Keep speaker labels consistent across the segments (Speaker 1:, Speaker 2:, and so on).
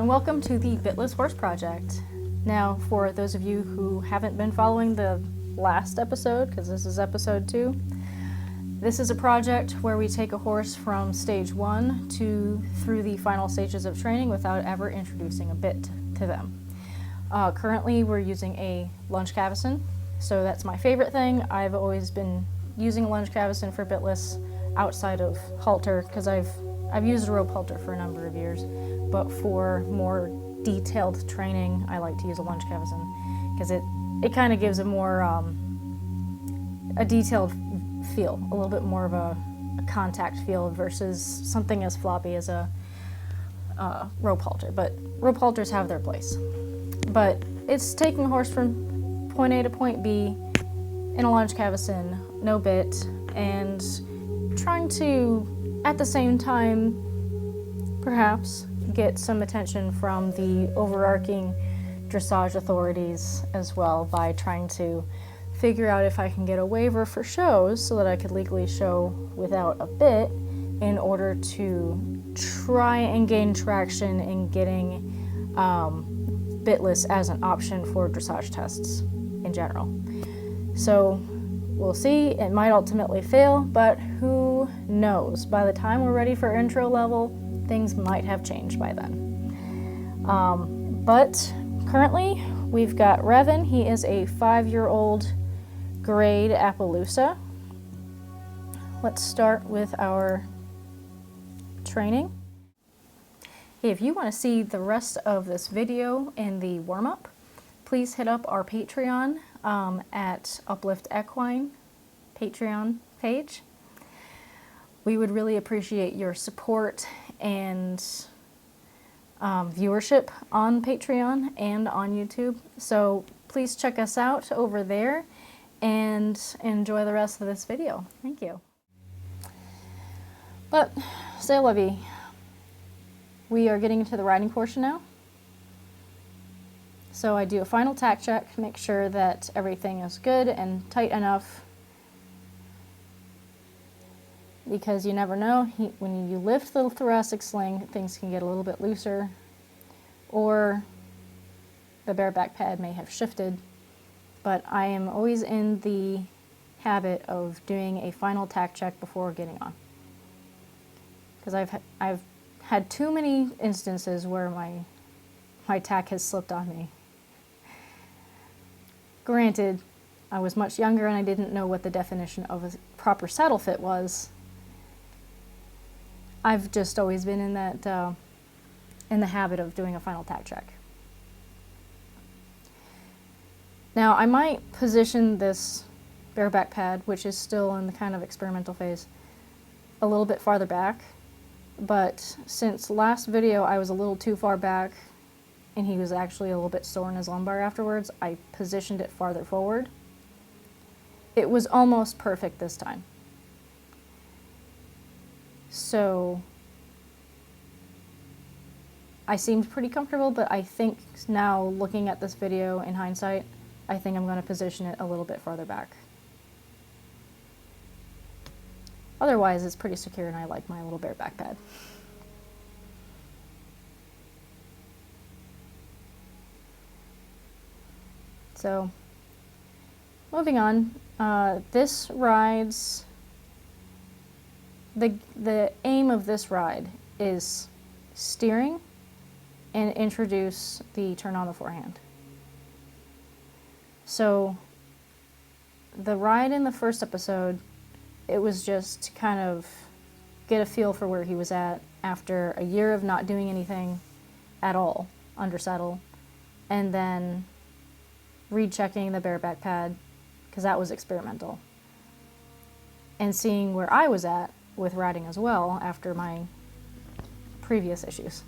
Speaker 1: and welcome to the Bitless Horse Project. Now, for those of you who haven't been following the last episode, because this is episode 2, this is a project where we take a horse from stage 1 through the final stages of training without ever introducing a bit to them. Currently, we're using a lunge cavesson, so that's my favorite thing. I've always been using a lunge cavesson for Bitless outside of halter, because I've used a rope halter for a number of years, but for more detailed training, I like to use a lunge cavesson because it kind of gives a more a detailed feel, a little bit more of a contact feel versus something as floppy as a rope halter. But rope halters have their place. But it's taking a horse from point A to point B in a lunge cavesson, no bit, and trying to, at the same time, perhaps, get some attention from the overarching dressage authorities as well by trying to figure out if I can get a waiver for shows so that I could legally show without a bit in order to try and gain traction in getting bitless as an option for dressage tests in general. So we'll see, it might ultimately fail, but who knows? By the time we're ready for intro level, things might have changed by then. But currently, we've got Revan. He is a 5-year-old grade Appaloosa. Let's start with our training. If you want to see the rest of this video and the warm-up, please hit up our Patreon at Uplift Equine Patreon page. We would really appreciate your support and viewership on Patreon and on YouTube. So please check us out over there and enjoy the rest of this video. Thank you. But, c'est la vie. We are getting into the riding portion now. So I do a final tack check, make sure that everything is good and tight enough, because you never know, when you lift the thoracic sling, things can get a little bit looser, or the bareback pad may have shifted. But I am always in the habit of doing a final tack check before getting on, because I've had too many instances where my tack has slipped on me. Granted, I was much younger and I didn't know what the definition of a proper saddle fit was. I've just always been in that in the habit of doing a final tack check. Now, I might position this bareback pad, which is still in the kind of experimental phase, a little bit farther back, but since last video I was a little too far back and he was actually a little bit sore in his lumbar afterwards, I positioned it farther forward. It was almost perfect this time. So I seemed pretty comfortable, but I think now, looking at this video in hindsight, I think I'm going to position it a little bit farther back. Otherwise, it's pretty secure and I like my little bareback pad. So, moving on, this ride's, the aim of this ride is steering and introduce the turn on the forehand. So, the ride in the first episode, it was just to kind of get a feel for where he was at after a year of not doing anything at all under saddle, and then rechecking the bareback pad, because that was experimental, and seeing where I was at with riding as well after my previous issues.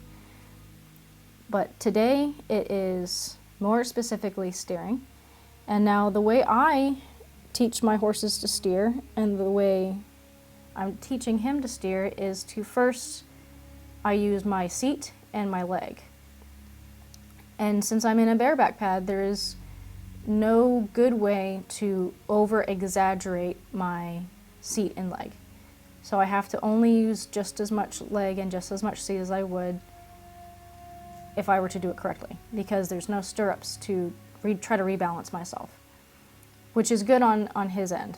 Speaker 1: But today it is more specifically steering, and now the way I teach my horses to steer and the way I'm teaching him to steer is to first I use my seat and my leg. And since I'm in a bareback pad, there is no good way to over-exaggerate my seat and leg. So I have to only use just as much leg and just as much seat as I would if I were to do it correctly, because there's no stirrups to try to rebalance myself, which is good on his end,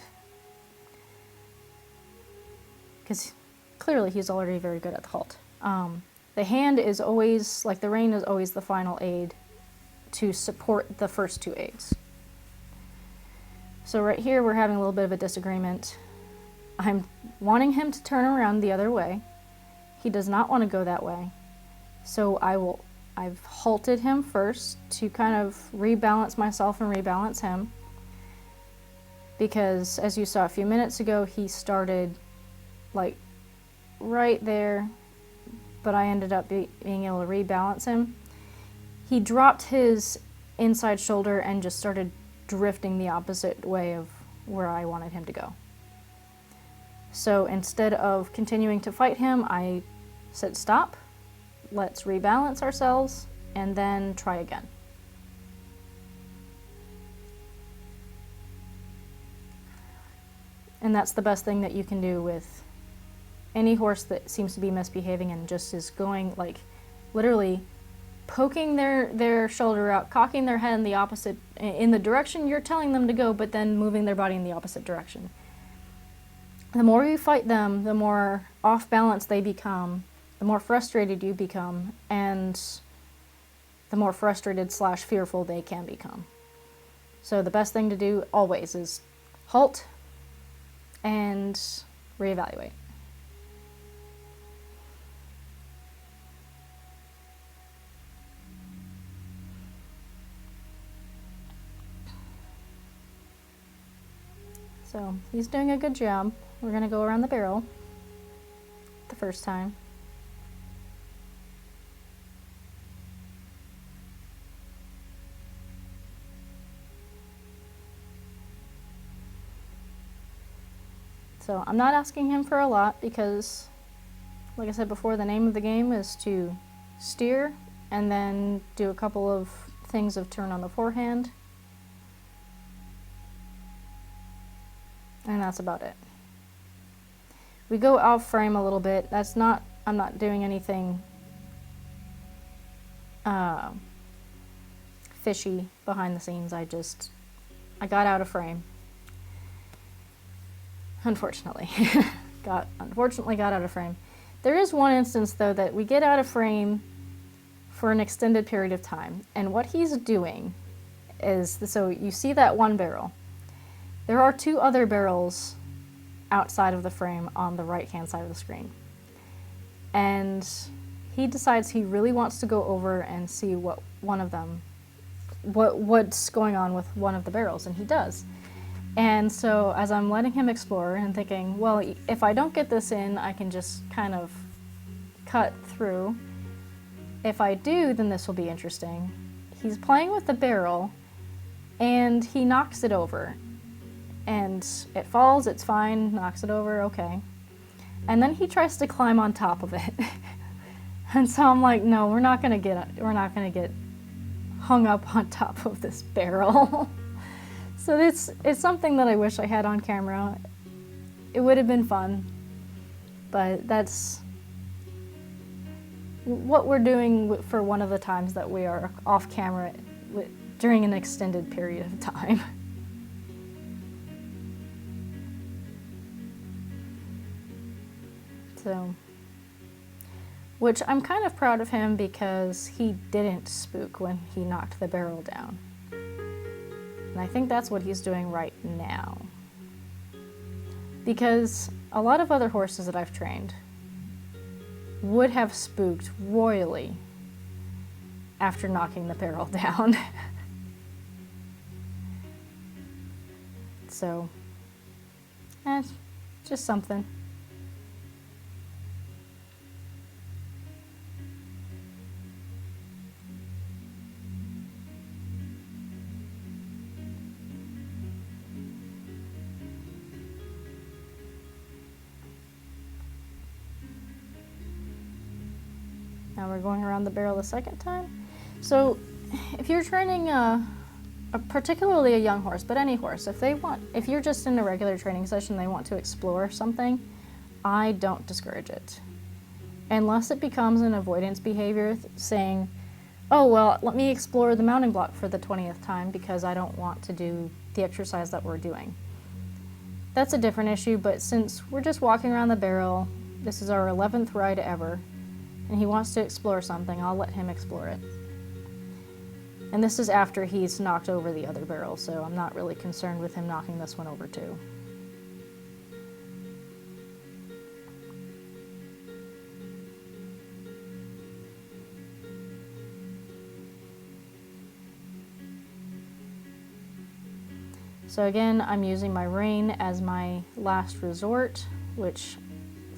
Speaker 1: because clearly he's already very good at the halt. The hand is always, like the rein is always the final aid to support the first two aids. So right here we're having a little bit of a disagreement. I'm wanting him to turn around the other way. He does not want to go that way. So I've halted him first to kind of rebalance myself and rebalance him. Because as you saw a few minutes ago, he started like right there, but I ended up being able to rebalance him. He dropped his inside shoulder and just started drifting the opposite way of where I wanted him to go. So instead of continuing to fight him, I said stop, let's rebalance ourselves, and then try again. And that's the best thing that you can do with any horse that seems to be misbehaving and just is going, like, literally poking their shoulder out, cocking their head in the direction you're telling them to go, but then moving their body in the opposite direction. The more you fight them, the more off balance they become, the more frustrated you become, and the more frustrated / fearful they can become. So the best thing to do always is halt and reevaluate. So he's doing a good job. We're going to go around the barrel the first time. So I'm not asking him for a lot because, like I said before, the name of the game is to steer and then do a couple of things of turn on the forehand. And that's about it. We go off frame a little bit. I'm not doing anything fishy behind the scenes. I got out of frame. Unfortunately. Unfortunately got out of frame. There is one instance though that we get out of frame for an extended period of time. And what he's doing is, so you see that one barrel. There are two other barrels outside of the frame on the right-hand side of the screen. And he decides he really wants to go over and see what's going on with one of the barrels, and he does. And so as I'm letting him explore and thinking, well, if I don't get this in, I can just kind of cut through. If I do, then this will be interesting. He's playing with the barrel, and he knocks it over. And it falls, it's fine, knocks it over, okay. And then he tries to climb on top of it. And so I'm like, no, we're not gonna get hung up on top of this barrel. So it's something that I wish I had on camera. It would have been fun, but that's what we're doing for one of the times that we are off camera during an extended period of time. So, which I'm kind of proud of him because he didn't spook when he knocked the barrel down. And I think that's what he's doing right now. Because a lot of other horses that I've trained would have spooked royally after knocking the barrel down. So, just something. Now we're going around the barrel the second time. So if you're training particularly a young horse, but any horse, if you're just in a regular training session, they want to explore something, I don't discourage it. Unless it becomes an avoidance behavior, saying, oh, well, let me explore the mounting block for the 20th time because I don't want to do the exercise that we're doing. That's a different issue, but since we're just walking around the barrel, this is our 11th ride ever, and he wants to explore something, I'll let him explore it. And this is after he's knocked over the other barrel, so I'm not really concerned with him knocking this one over too. So again, I'm using my rein as my last resort, which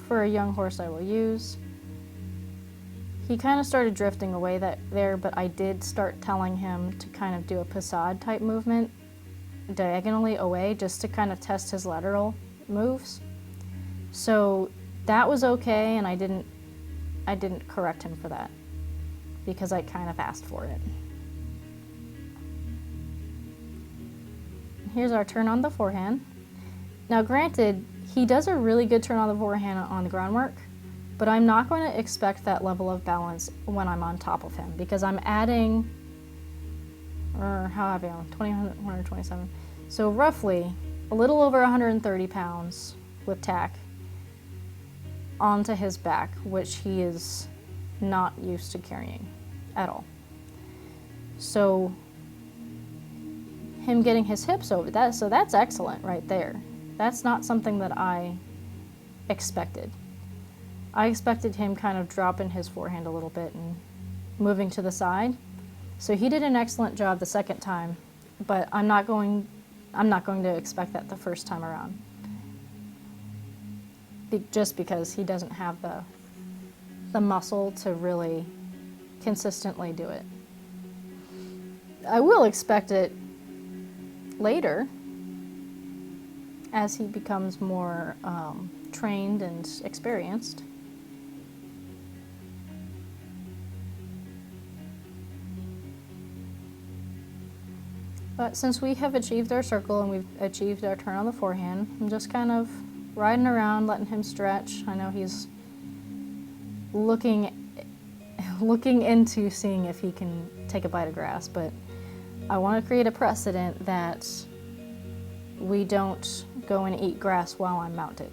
Speaker 1: for a young horse I will use. He kind of started drifting away there, but I did start telling him to kind of do a passade type movement diagonally away just to kind of test his lateral moves. So that was okay, and I didn't correct him for that because I kind of asked for it. Here's our turn on the forehand. Now granted, he does a really good turn on the forehand on the groundwork, but I'm not going to expect that level of balance when I'm on top of him because I'm adding, or how heavy am I? 127. So roughly a little over 130 pounds with tack onto his back, which he is not used to carrying at all. So him getting his hips over that, so that's excellent right there. That's not something that I expected. I expected him kind of dropping his forehand a little bit and moving to the side. So he did an excellent job the second time, but I'm not going to expect that the first time around. Just because he doesn't have the muscle to really consistently do it. I will expect it later as he becomes more trained and experienced. But since we have achieved our circle and we've achieved our turn on the forehand, I'm just kind of riding around, letting him stretch. I know he's looking into seeing if he can take a bite of grass, but I want to create a precedent that we don't go and eat grass while I'm mounted.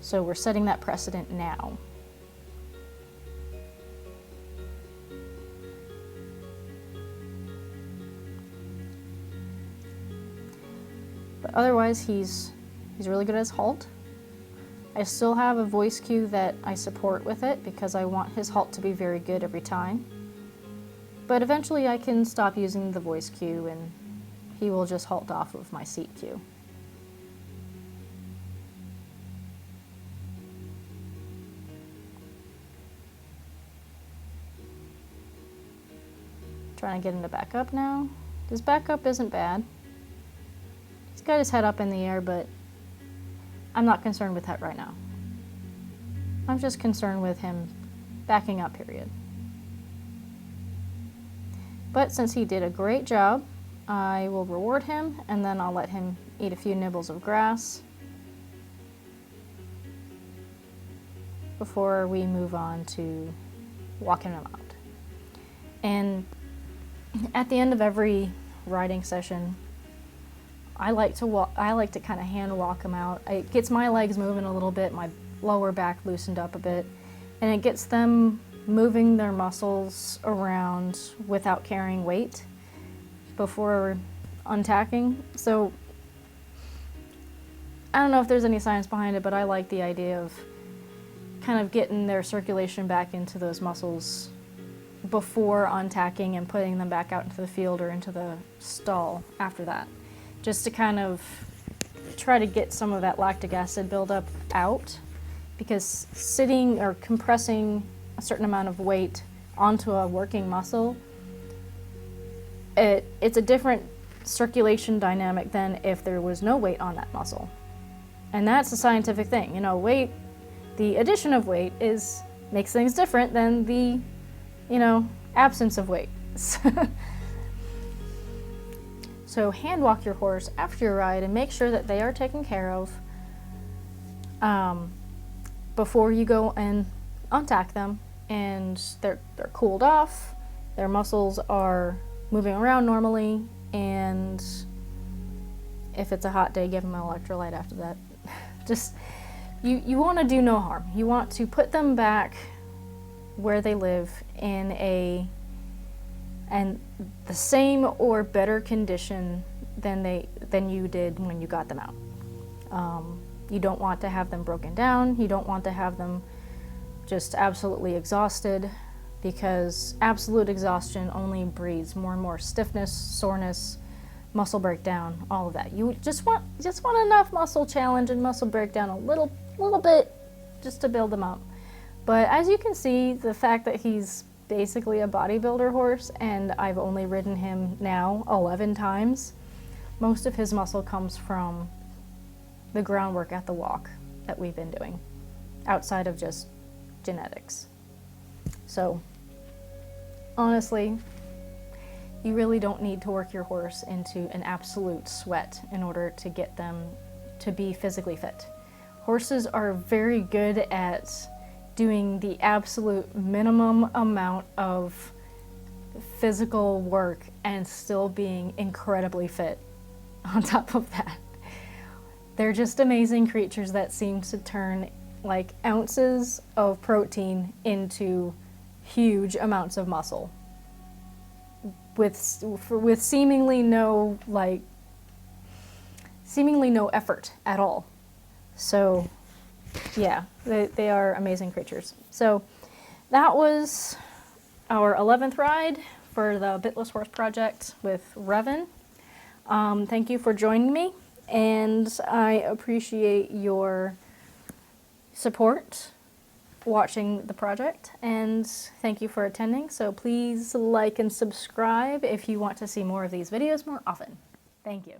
Speaker 1: So we're setting that precedent now. But otherwise, he's really good at his halt. I still have a voice cue that I support with it because I want his halt to be very good every time. But eventually I can stop using the voice cue and he will just halt off of my seat cue. Trying to get him to back up now. His back up isn't bad. He's got his head up in the air, but I'm not concerned with that right now. I'm just concerned with him backing up, period. But since he did a great job, I will reward him, and then I'll let him eat a few nibbles of grass before we move on to walking him out. And at the end of every riding session, I like to kind of hand walk him out. It gets my legs moving a little bit, my lower back loosened up a bit, and it gets them moving their muscles around without carrying weight before untacking. So I don't know if there's any science behind it, but I like the idea of kind of getting their circulation back into those muscles before untacking and putting them back out into the field or into the stall after that, just to kind of try to get some of that lactic acid buildup out, because sitting or compressing a certain amount of weight onto a working muscle, it's a different circulation dynamic than if there was no weight on that muscle. And that's a scientific thing. You know, weight, the addition of weight makes things different than the, absence of weight. So hand walk your horse after your ride and make sure that they are taken care of before you go and untack them and they're cooled off, their muscles are moving around normally, and if it's a hot day, give them an electrolyte after that. Just, you want to do no harm. You want to put them back where they live in the same or better condition than you did when you got them out. You don't want to have them broken down. You don't want to have them just absolutely exhausted, because absolute exhaustion only breeds more and more stiffness, soreness, muscle breakdown, all of that. You just want enough muscle challenge and muscle breakdown a little bit just to build them up. But as you can see, the fact that he's basically a bodybuilder horse, and I've only ridden him now 11 times, most of his muscle comes from the groundwork at the walk that we've been doing, outside of just genetics. So honestly, you really don't need to work your horse into an absolute sweat in order to get them to be physically fit. Horses are very good at doing the absolute minimum amount of physical work and still being incredibly fit on top of that. They're just amazing creatures that seem to turn like ounces of protein into huge amounts of muscle with seemingly no effort at all. So yeah, they are amazing creatures. So that was our 11th ride for the Bitless Horse Project with Revan. Thank you for joining me, and I appreciate your support watching the project, and thank you for attending. So please like and subscribe if you want to see more of these videos more often. Thank you.